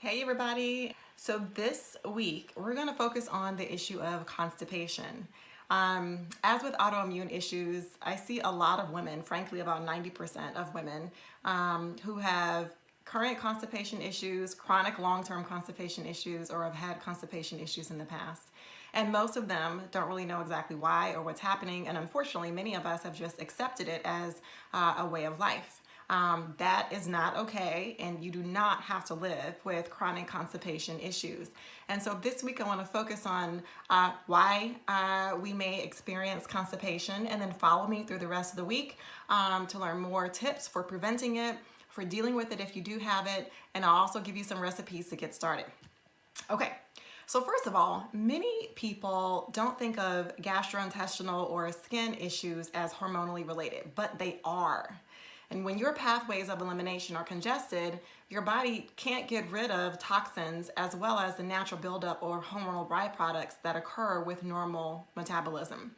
Hey everybody! So this week we're going to focus on the issue of constipation. As with autoimmune issues, I see a lot of women, frankly about 90% of women, who have current constipation issues, chronic long-term constipation issues, or have had constipation issues in the past. And most of them don't really know exactly why or what's happening, and unfortunately many of us have just accepted it as a way of life. That is not okay, and you do not have to live with chronic constipation issues. And so this week I want to focus on why we may experience constipation, and then follow me through the rest of the week to learn more tips for preventing it, for dealing with it if you do have it, and I'll also give you some recipes to get started. Okay. So first of all, many people don't think of gastrointestinal or skin issues as hormonally related, but they are. And when your pathways of elimination are congested, your body can't get rid of toxins as well as the natural buildup or hormonal byproducts that occur with normal metabolism.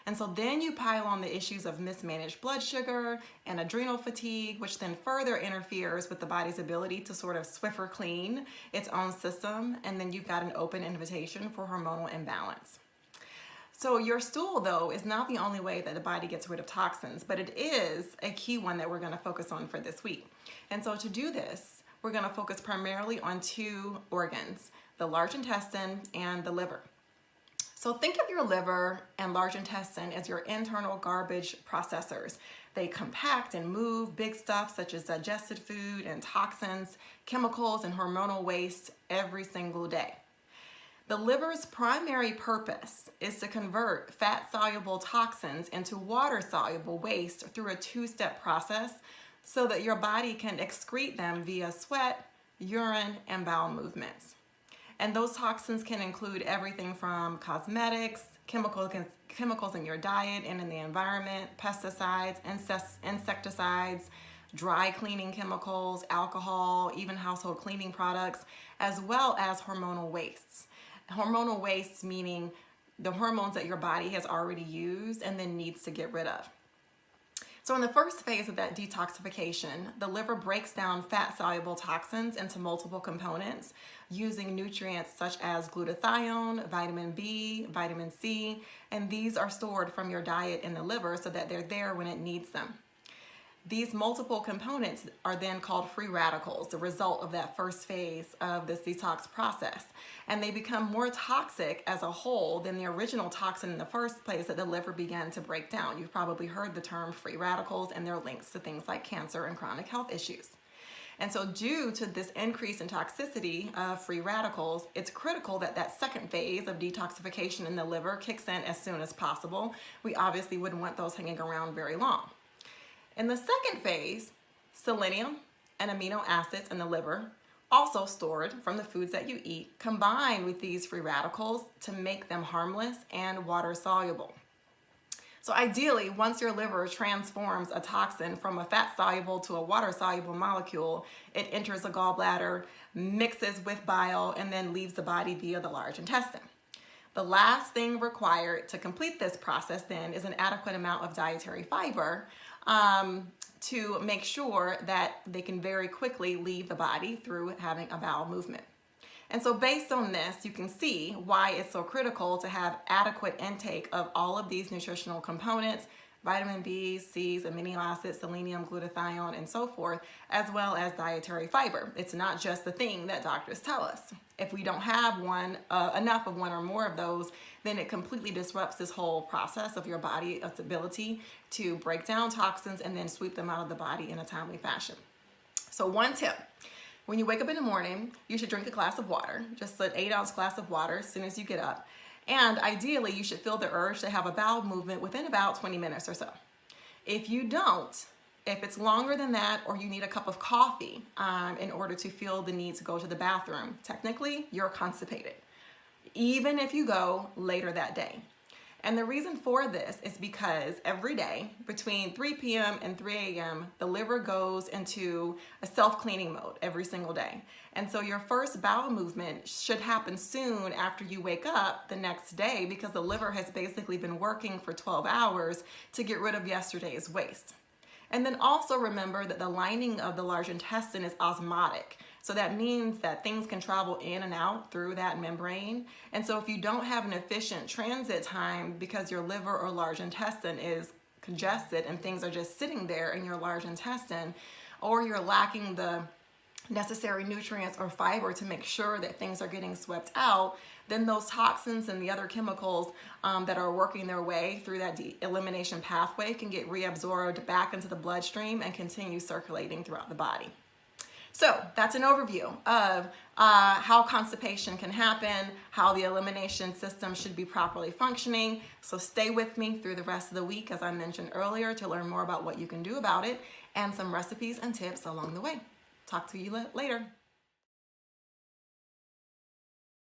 And so then you pile on the issues of mismanaged blood sugar and adrenal fatigue, which then further interferes with the body's ability to sort of Swiffer clean its own system. And then you've got an open invitation for hormonal imbalance. So your stool, though, is not the only way that the body gets rid of toxins, but it is a key one that we're going to focus on for this week. And so to do this, we're going to focus primarily on two organs, the large intestine and the liver. So think of your liver and large intestine as your internal garbage processors. They compact and move big stuff such as digested food and toxins, chemicals, and hormonal waste every single day. The liver's primary purpose is to convert fat-soluble toxins into water-soluble waste through a two-step process so that your body can excrete them via sweat, urine, and bowel movements. And those toxins can include everything from cosmetics, chemicals in your diet and in the environment, pesticides, insecticides, dry cleaning chemicals, alcohol, even household cleaning products, as well as hormonal wastes. Hormonal wastes meaning the hormones that your body has already used and then needs to get rid of. So in the first phase of that detoxification, the liver breaks down fat-soluble toxins into multiple components using nutrients such as glutathione, vitamin B, vitamin C, and these are stored from your diet in the liver so that they're there when it needs them. These multiple components are then called free radicals, the result of that first phase of this detox process. And they become more toxic as a whole than the original toxin in the first place that the liver began to break down. You've probably heard the term free radicals and their links to things like cancer and chronic health issues. And so due to this increase in toxicity of free radicals, it's critical that that second phase of detoxification in the liver kicks in as soon as possible. We obviously wouldn't want those hanging around very long. In the second phase, selenium and amino acids in the liver, also stored from the foods that you eat, combine with these free radicals to make them harmless and water soluble. So ideally, once your liver transforms a toxin from a fat soluble to a water soluble molecule, it enters the gallbladder, mixes with bile, and then leaves the body via the large intestine. The last thing required to complete this process then is an adequate amount of dietary fiber to make sure that they can very quickly leave the body through having a bowel movement. And so based on this, you can see why it's so critical to have adequate intake of all of these nutritional components, vitamin B, C's, amino acids, selenium, glutathione, and so forth, as well as dietary fiber. It's not just the thing that doctors tell us. If we don't have enough of one or more of those, then it completely disrupts this whole process of your body's ability to break down toxins and then sweep them out of the body in a timely fashion. So one tip, when you wake up in the morning, you should drink a glass of water, just an 8-ounce glass of water as soon as you get up. And ideally, you should feel the urge to have a bowel movement within about 20 minutes or so. If you don't, if it's longer than that, or you need a cup of coffee in order to feel the need to go to the bathroom, technically, you're constipated, even if you go later that day. And the reason for this is because every day between 3 p.m. and 3 a.m., the liver goes into a self-cleaning mode every single day. And so your first bowel movement should happen soon after you wake up the next day because the liver has basically been working for 12 hours to get rid of yesterday's waste. And then also remember that the lining of the large intestine is osmotic. So that means that things can travel in and out through that membrane. And so if you don't have an efficient transit time because your liver or large intestine is congested and things are just sitting there in your large intestine, or you're lacking the necessary nutrients or fiber to make sure that things are getting swept out, then those toxins and the other chemicals that are working their way through that elimination pathway can get reabsorbed back into the bloodstream and continue circulating throughout the body. So that's an overview of how constipation can happen, how the elimination system should be properly functioning. So stay with me through the rest of the week, as I mentioned earlier, to learn more about what you can do about it and some recipes and tips along the way. Talk to you later.